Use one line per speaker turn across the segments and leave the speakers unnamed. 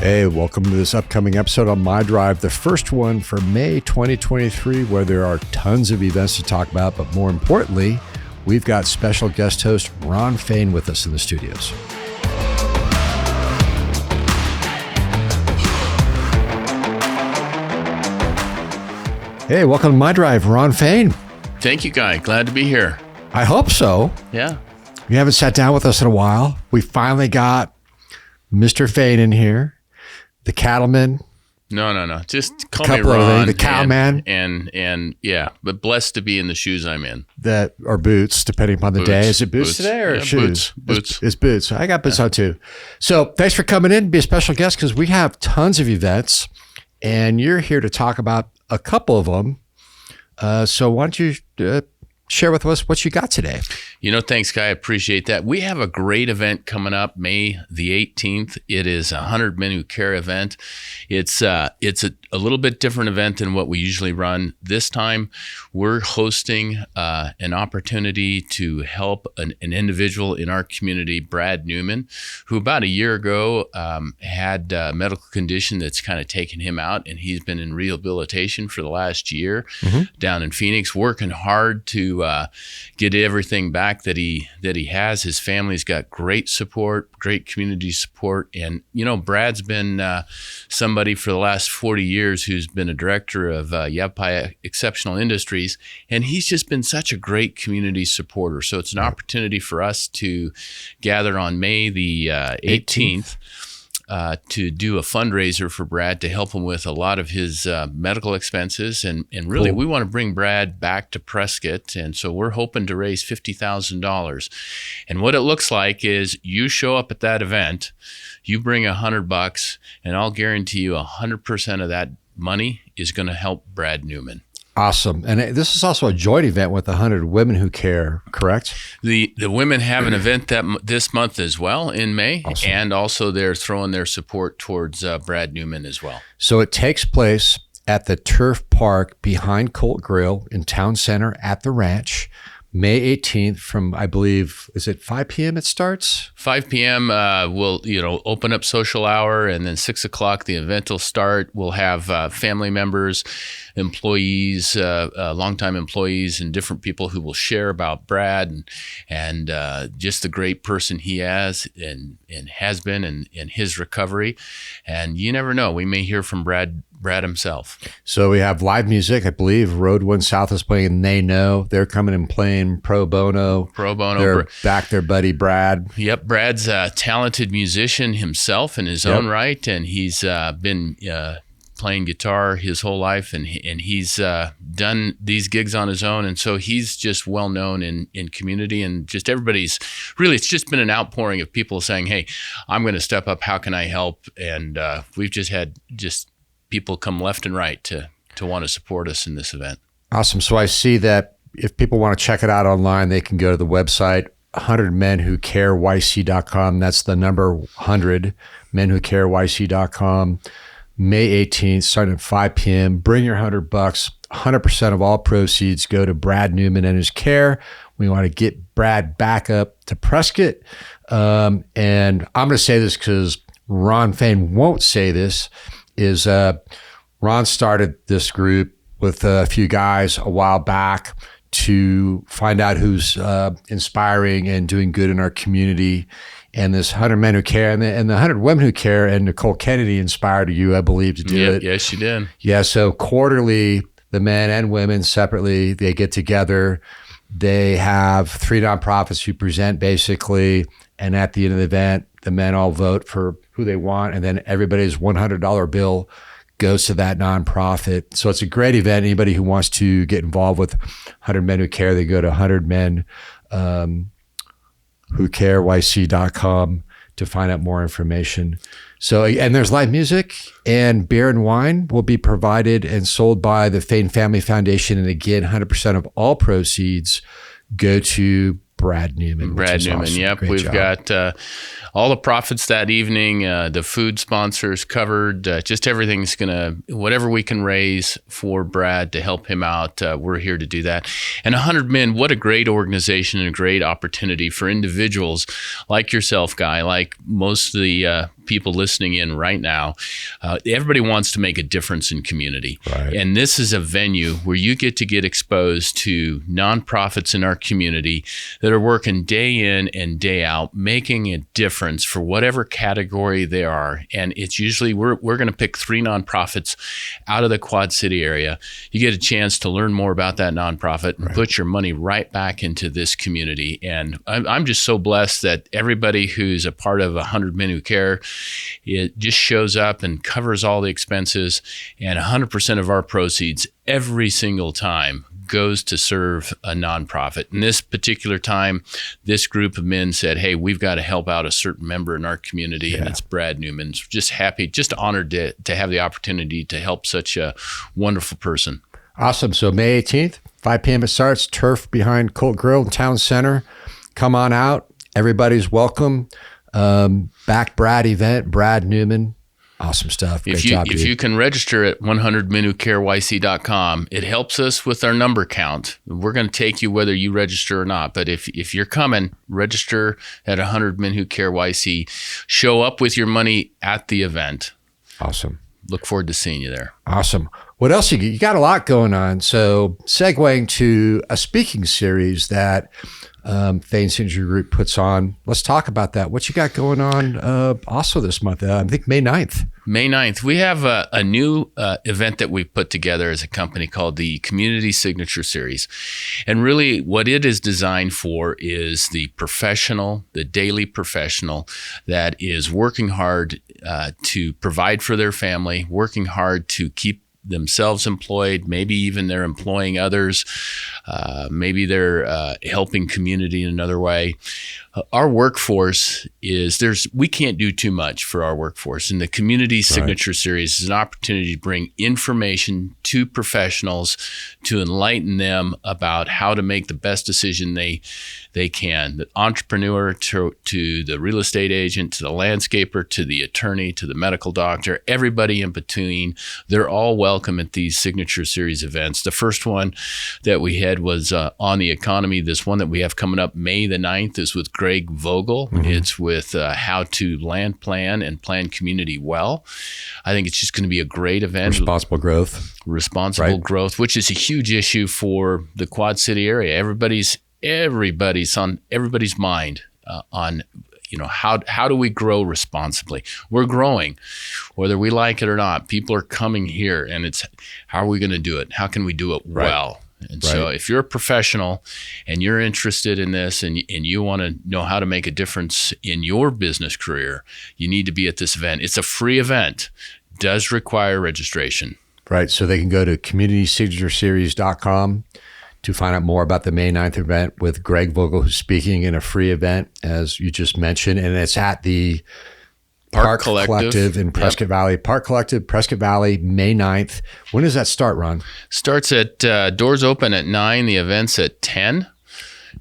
Hey, welcome to this upcoming episode on MyDrive, the first one for May 2023, where there are tons of events to talk about, but more importantly, we've got special guest host Ron Fain with us in the studios. Hey, welcome to MyDrive, Ron Fain.
Thank you, Guy. Glad to be here.
I hope so.
Yeah.
You haven't sat down with us in a while. We finally got Mr. Fain in here, the cattleman.
No. Just call
me
Ron.
The cowman.
And yeah, but blessed to be in the shoes I'm in.
That or boots, depending upon the day. Is it boots today or shoes?
Boots.
It's boots. I got boots on too. So thanks for coming in. Be a special guest because we have tons of events, and you're here to talk about a couple of them. So why don't you share with us what you got today?
Thanks, Guy. I appreciate that. We have a great event coming up May the 18th. It is a 100 Men Who Care event. It's a little bit different event than what we usually run. This time, we're hosting an opportunity to help an individual in our community, Brad Newman, who about a year ago had a medical condition that's kind of taken him out, and he's been in rehabilitation for the last year down in Phoenix, working hard to get everything back that he has. His family's got great support, great community support, and Brad's been somebody for the last 40 years who's been a director of Yavapai Exceptional Industries, and he's just been such a great community supporter. So it's an opportunity for us to gather on May the 18th. To do a fundraiser for Brad to help him with a lot of his medical expenses. And really, we want to bring Brad back to Prescott. And so we're hoping to raise $50,000. And what it looks like is you show up at that event, you bring $100, and I'll guarantee you 100% of that money is going to help Brad Newman.
Awesome. And this is also a joint event with 100 Women Who Care, correct?
The women have an event this month as well in May. Awesome. And also they're throwing their support towards Brad Newman as well.
So it takes place at the Turf Park behind Colt Grill in Town Center at the ranch, May 18th from, I believe, is it 5 p.m. it starts?
5 p.m. We'll open up social hour, and then 6 o'clock the event will start. We'll have family members, employees, longtime employees, and different people who will share about Brad and just the great person he is and has been in his recovery. And you never know, we may hear from Brad himself. So
we have live music. I believe Road One South is playing, and They Know. They're coming and playing pro bono. They're back their buddy Brad.
Yep, Brad's a talented musician himself in his own right, and he's been playing guitar his whole life, and he's done these gigs on his own, and so he's just well known in community, and just everybody's really, it's just been an outpouring of people saying, hey, I'm going to step up, how can I help? And we've just had people come left and right to want to support us in this event.
Awesome. So I see that if people want to check it out online, they can go to the website 100menwhocareyc.com. That's the number 100 menwhocareyc.com. May 18th, starting at 5 p.m. Bring your $100. 100% of all proceeds go to Brad Newman and his care. We want to get Brad back up to Prescott. And I'm going to say this because Ron Fain won't say this, is Ron started this group with a few guys a while back to find out who's inspiring and doing good in our community. And this 100 Men Who Care and the 100 Women Who Care, and Nicole Kennedy inspired you, I believe, to do it.
Yes, she did.
Yeah, so quarterly, the men and women separately, they get together. They have 3 nonprofits who present basically, and at the end of the event, the men all vote for who they want, and then everybody's $100 bill goes to that nonprofit. So it's a great event. Anybody who wants to get involved with 100 Men Who Care, they go to 100menwhocareyc.com to find out more information. So, and there's live music, and beer and wine will be provided and sold by the Fain Family Foundation. And again, 100% of all proceeds go to Brad Newman.
Awesome. Yep. We've got all the profits that evening, the food sponsors covered, just everything's whatever we can raise for Brad to help him out, we're here to do that. And 100 Men, what a great organization and a great opportunity for individuals like yourself, Guy, like most of the people listening in right now. Everybody wants to make a difference in community.
Right.
And this is a venue where you get to get exposed to nonprofits in our community that are working day in and day out, making a difference for whatever category they are. And it's usually, we're going to pick 3 nonprofits out of the Quad City area. You get a chance to learn more about that nonprofit and put your money right back into this community. And I'm just so blessed that everybody who's a part of 100 Men Who Care, it just shows up and covers all the expenses, and 100% of our proceeds every single time goes to serve a nonprofit. And this particular time, this group of men said, hey, we've got to help out a certain member in our community, and it's Brad Newman. Just happy, just honored to have the opportunity to help such a wonderful person.
Awesome. So May 18th, 5 p.m. it starts, turf behind Colt Grill in Town Center. Come on out. Everybody's welcome. Back Brad event, Brad Newman. Awesome stuff. Great job, dude.
If you can register at 100menwhocareyc.com, it helps us with our number count. We're going to take you whether you register or not. But if you're coming, register at 100 Men Who Care YC. Show up with your money at the event.
Awesome.
Look forward to seeing you there.
Awesome. What else you got? A lot going on. So segueing to a speaking series that Fain Signature Group puts on. Let's talk about that. What you got going on also this month? I think May 9th.
May 9th. We have a new event that we've put together as a company called the Community Signature Series. And really what it is designed for is the professional, the daily professional that is working hard to provide for their family, working hard to keep themselves employed, maybe even they're employing others, maybe they're helping community in another way. Our workforce we can't do too much for our workforce. And the Community Signature Series is an opportunity to bring information to professionals to enlighten them about how to make the best decision they can. The entrepreneur to the real estate agent, to the landscaper, to the attorney, to the medical doctor, everybody in between, they're all welcome at these Signature Series events. The first one that we had was on the economy. This one that we have coming up May the 9th is with Greg Vogel. Mm-hmm. It's with how to land plan and plan community well. I think it's just going to be a great event.
Responsible growth,
which is a huge issue for the Quad City area. Everybody's on everybody's mind on how do we grow responsibly? We're growing, whether we like it or not. People are coming here, and it's how are we going to do it? How can we do it well? And so if you're a professional and you're interested in this and you want to know how to make a difference in your business career, you need to be at this event. It's a free event. It does require registration.
Right. So they can go to communitysignatureseries.com to find out more about the May 9th event with Greg Vogel, who's speaking in a free event, as you just mentioned. And it's at the Park Collective in Prescott Valley. Park Collective, Prescott Valley, May 9th. When does that start, Ron?
Starts at, doors open at 9, the event's at 10.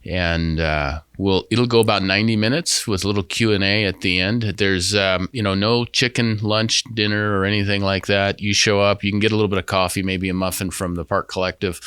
And it'll go about 90 minutes with a little Q&A at the end. There's no chicken lunch, dinner, or anything like that. You show up, you can get a little bit of coffee, maybe a muffin from the Park Collective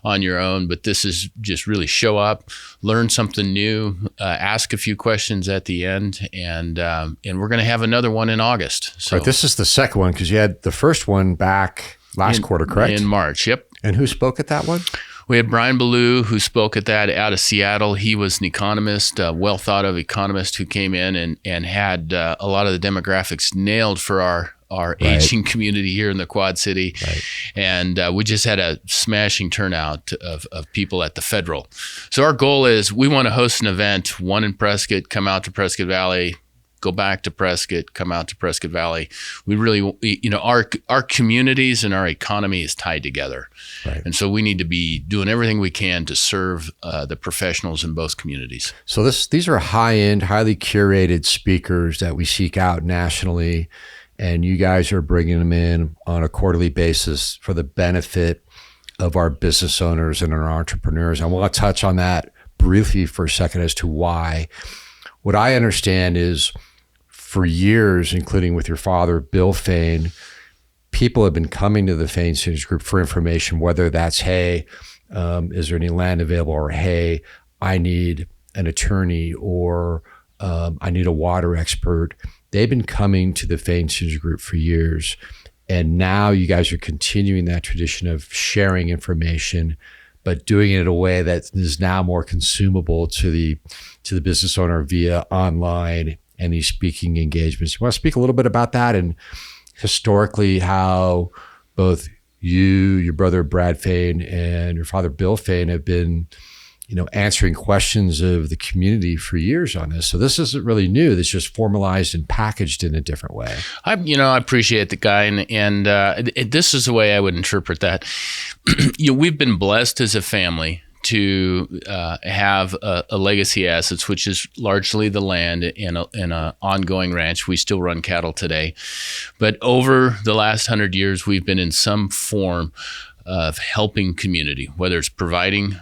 on your own. But this is just really show up, learn something new, ask a few questions at the end, and we're going to have another one in August. So
right, this is the second one because you had the first one back last quarter, correct?
In March, yep.
And who spoke at that one?
We had Brian Ballou, who spoke at that out of Seattle. He was an economist, a well thought of economist who came in and had a lot of the demographics nailed for our aging community here in the Quad City. Right. And we just had a smashing turnout of people at the Federal. So our goal is we want to host an event, one in Prescott, come out to Prescott Valley, go back to Prescott, come out to Prescott Valley. We really, our communities and our economy is tied together. Right. And so we need to be doing everything we can to serve the professionals in both communities.
So these are high-end, highly curated speakers that we seek out nationally, and you guys are bringing them in on a quarterly basis for the benefit of our business owners and our entrepreneurs. I want to touch on that briefly for a second as to why. what I understand is for years, including with your father, Bill Fain, people have been coming to the Fain Synergy Group for information, whether that's, hey, is there any land available? Or, hey, I need an attorney, or I need a water expert. They've been coming to the Fain Synergy Group for years. And now you guys are continuing that tradition of sharing information, but doing it in a way that is now more consumable to the business owner via online and these speaking engagements. You want to speak a little bit about that, and historically how both you, your brother Brad Fain, and your father Bill Fain have been, answering questions of the community for years on this. So this isn't really new. It's just formalized and packaged in a different way.
I appreciate the guy, and this is the way I would interpret that. We've been blessed as a family to have a legacy assets, which is largely the land in a ongoing ranch. We still run cattle today, but over the last 100 years, we've been in some form of helping community, whether it's providing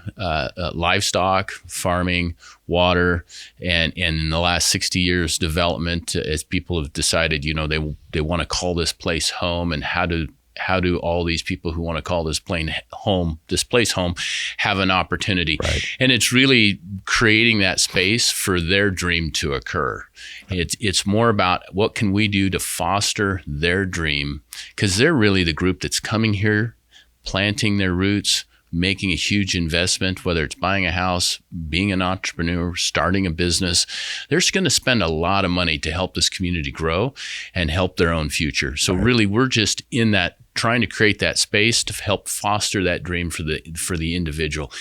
livestock, farming, water, and in the last 60 years, development, as people have decided, they want to call this place home, and how do all these people who want to call this place home have an opportunity?
Right.
And it's really creating that space for their dream to occur. It's more about what can we do to foster their dream, because they're really the group that's coming here, planting their roots, making a huge investment, whether it's buying a house, being an entrepreneur, starting a business. They're just going to spend a lot of money to help this community grow and help their own future. So really, we're just in that, trying to create that space to help foster that dream for the individual.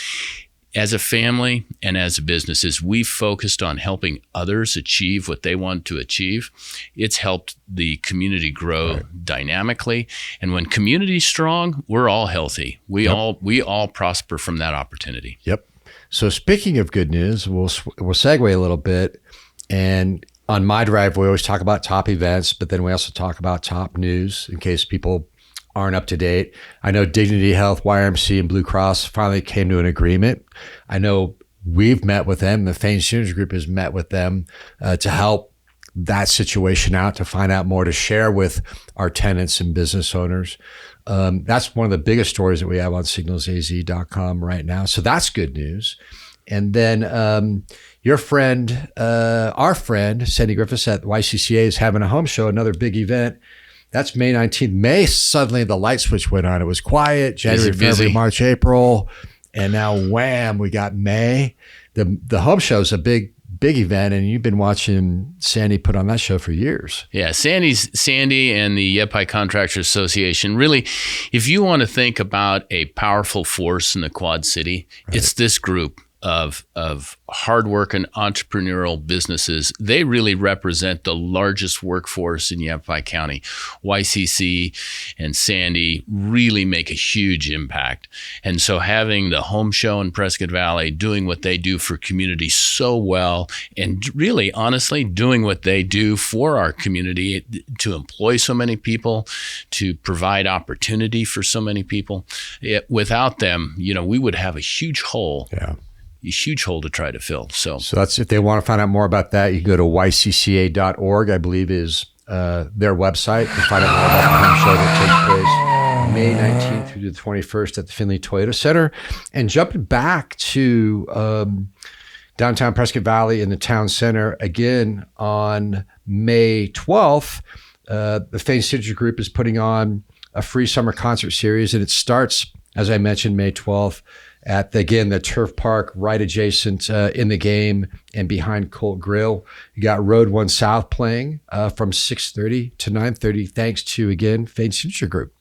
As a family and as a business, as we've focused on helping others achieve what they want to achieve, it's helped the community grow dynamically. And when community's strong, we're all healthy. We all prosper from that opportunity.
Yep. So speaking of good news, we'll segue a little bit. And on MyDrive, we always talk about top events, but then we also talk about top news in case people aren't up to date. I know Dignity Health, YRMC, and Blue Cross finally came to an agreement. I know we've met with them. The Fain Synergy Group has met with them to help that situation out, to find out more, to share with our tenants and business owners. That's one of the biggest stories that we have on signalsaz.com right now. So that's good news. And then your friend, our friend, Sandy Griffiths at YCCA is having a home show, another big event. That's May 19th. May, suddenly the light switch went on. It was quiet. January, February, March, April. And now, wham, we got May. The home show is a big event, and you've been watching Sandy put on that show for years.
Yeah, Sandy and the Yepai Contractors Association. Really, if you want to think about a powerful force in the Quad City, it's this group of hardworking entrepreneurial businesses. They really represent the largest workforce in Yavapai County. YCC and Sandy really make a huge impact. And so having the home show in Prescott Valley, doing what they do for community so well, and really, honestly, doing what they do for our community to employ so many people, to provide opportunity for so many people. Without them, we would have a huge hole.
Yeah.
A huge hole to try to fill. So
that's, if they want to find out more about that, you can go to ycca.org, I believe is their website, to find out more about the home show that takes place May 19th through the 21st at the Findlay Toyota Center. And jumping back to downtown Prescott Valley in the town center, again on May 12th, the Fain Synergy Group is putting on a free summer concert series, and it starts, as I mentioned, May 12th at, the Turf Park, right adjacent in the game and behind Colt Grill. You got Road 1 South playing from 6:30 to 9:30, thanks to, again, Fain Synergy Group.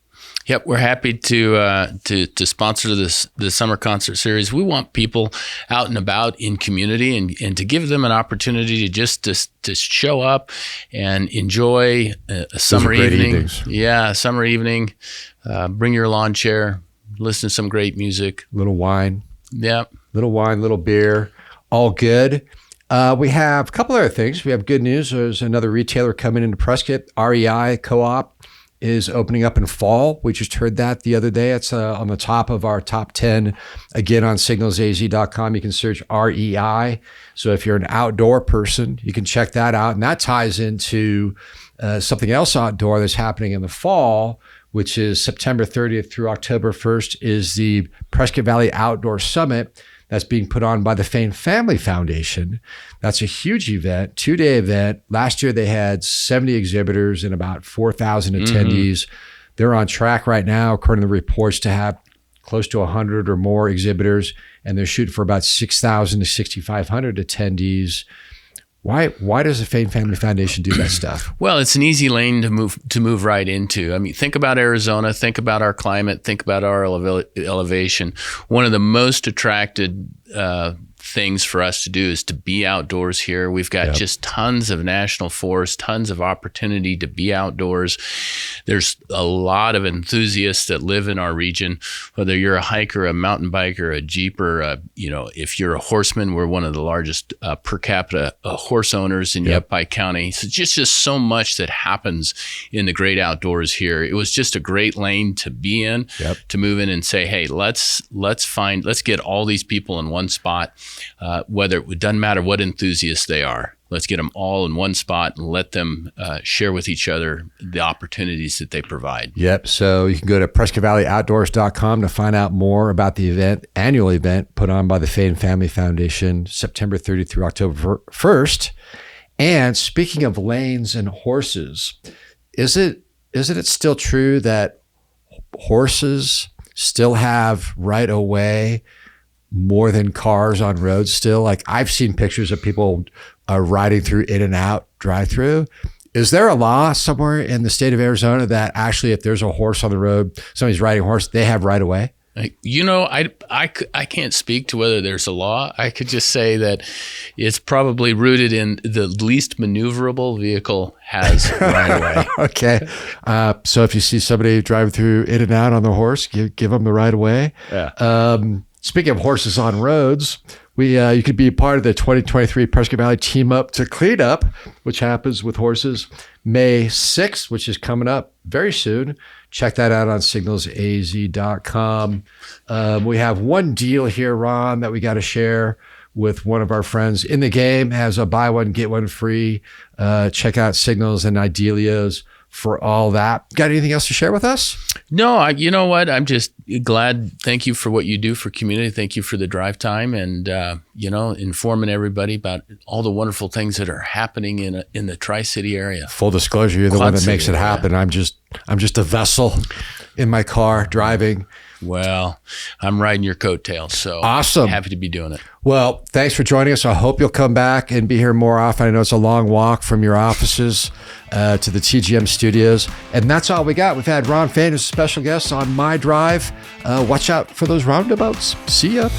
Yep, we're happy to sponsor this summer concert series. We want people out and about in community, and to give them an opportunity to show up and enjoy a summer evening.
Evenings.
Yeah, summer evening. Bring your lawn chair. Listen to some great music.
Little wine.
Yeah.
Little wine, little beer. All good. We have a couple other things. We have good news. There's another retailer coming into Prescott, REI Co-op. is opening up in fall. We just heard that the other day. It's on the top of our top 10. Again, on signalsaz.com, you can search REI. So if you're an outdoor person, you can check that out. And that ties into something else outdoor that's happening in the fall, which is September 30th through October 1st, is the Prescott Valley Outdoor Summit that's being put on by the Fain Family Foundation. That's a huge event, 2-day event. Last year, they had 70 exhibitors and about 4,000 attendees. They're on track right now, according to the reports, to have close to 100 or more exhibitors, and they're shooting for about 6,000 to 6,500 attendees. Why does the Fain Family Foundation do that stuff?
Well, it's an easy lane to move right into. I mean, think about Arizona, think about our climate, think about our elevation. One of the most attracted things for us to do is to be outdoors here. We've got just tons of national forests, tons of opportunity to be outdoors. There's a lot of enthusiasts that live in our region, whether you're a hiker, a mountain biker, a jeeper, if you're a horseman, we're one of the largest per capita horse owners in Yavapai County. So just so much that happens in the great outdoors here. It was just a great lane to be in, to move in and say, hey, let's get all these people in one spot. Whether it doesn't matter what enthusiasts they are, let's get them all in one spot and let them share with each other the opportunities that they provide.
Yep. So you can go to PrescottValleyOutdoors.com to find out more about the annual event put on by the Fain Family Foundation, September 30th through October 1st. And speaking of lanes and horses, isn't it still true that horses still have right of way more than cars on roads still? Like, I've seen pictures of people riding through In-N-Out drive-through. Is there a law somewhere in the state of Arizona that actually, if there's a horse on the road, somebody's riding a horse, they have right of way?
I can't speak to whether there's a law. I could just say that it's probably rooted in the least maneuverable vehicle has right of way.
Okay. So if you see somebody driving through In-N-Out on the horse, give them the right of way.
Yeah.
Speaking of horses on roads, you could be part of the 2023 Prescott Valley Team Up to Clean Up, which happens with horses May 6th, which is coming up very soon. Check that out on signalsaz.com. We have one deal here, Ron, that we got to share with one of our friends in the game. Has a buy one, get one free. Check out Signals and Idelia's for all that. Got anything else to share with us?
No, you know what? I'm just glad. Thank you for what you do for community. Thank you for the drive time and, informing everybody about all the wonderful things that are happening in the Tri-City area.
Full disclosure, you're the one that makes it happen. I'm just a vessel in my car driving.
Well, I'm riding your coattails, so
awesome.
Happy to be doing it.
Well, thanks for joining us. I hope you'll come back and be here more often. I know it's a long walk from your offices to the TGM studios. And that's all we got. We've had Ron Fain as a special guest on MyDrive. Watch out for those roundabouts. See ya.